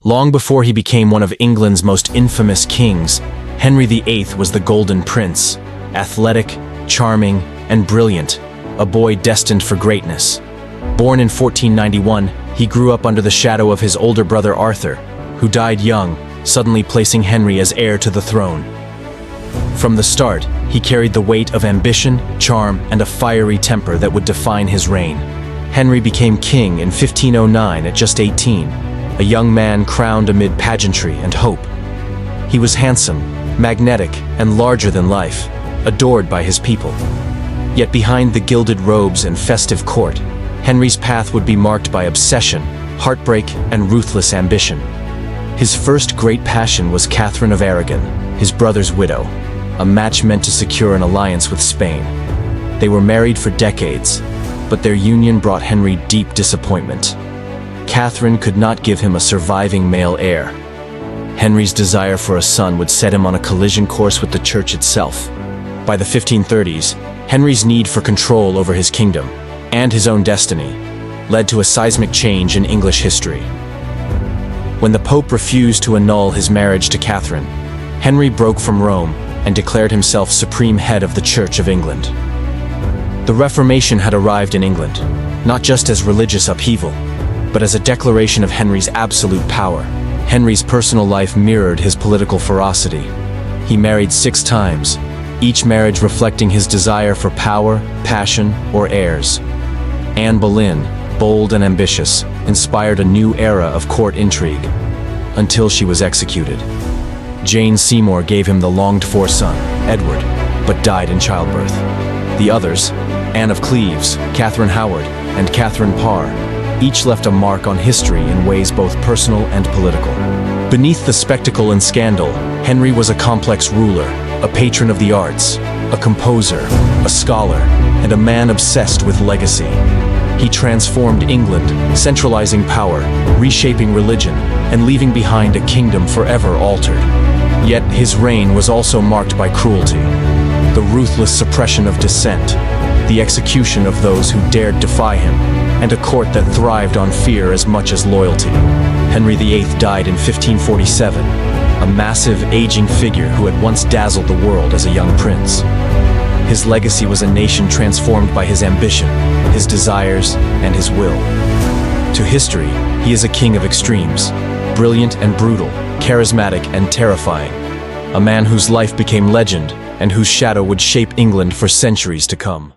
Long before he became one of England's most infamous kings, Henry VIII was the Golden Prince, athletic, charming, and brilliant, a boy destined for greatness. Born in 1491, he grew up under the shadow of his older brother Arthur, who died young, suddenly placing Henry as heir to the throne. From the start, he carried the weight of ambition, charm, and a fiery temper that would define his reign. Henry became king in 1509 at just 18, a young man crowned amid pageantry and hope. He was handsome, magnetic, and larger than life, adored by his people. Yet behind the gilded robes and festive court, Henry's path would be marked by obsession, heartbreak, and ruthless ambition. His first great passion was Catherine of Aragon, his brother's widow, a match meant to secure an alliance with Spain. They were married for decades, but their union brought Henry deep disappointment. Catherine could not give him a surviving male heir. Henry's desire for a son would set him on a collision course with the church itself. By the 1530s, Henry's need for control over his kingdom, and his own destiny, led to a seismic change in English history. When the Pope refused to annul his marriage to Catherine, Henry broke from Rome and declared himself supreme head of the Church of England. The Reformation had arrived in England, not just as religious upheaval, but as a declaration of Henry's absolute power. Henry's personal life mirrored his political ferocity. He married 6 times, each marriage reflecting his desire for power, passion, or heirs. Anne Boleyn, bold and ambitious, inspired a new era of court intrigue, until she was executed. Jane Seymour gave him the longed-for son, Edward, but died in childbirth. The others, Anne of Cleves, Catherine Howard, and Catherine Parr, each left a mark on history in ways both personal and political. Beneath the spectacle and scandal, Henry was a complex ruler, a patron of the arts, a composer, a scholar, and a man obsessed with legacy. He transformed England, centralizing power, reshaping religion, and leaving behind a kingdom forever altered. Yet his reign was also marked by cruelty, the ruthless suppression of dissent, the execution of those who dared defy him, and a court that thrived on fear as much as loyalty. Henry VIII died in 1547, a massive, aging figure who had once dazzled the world as a young prince. His legacy was a nation transformed by his ambition, his desires, and his will. To history, he is a king of extremes, brilliant and brutal, charismatic and terrifying, a man whose life became legend and whose shadow would shape England for centuries to come.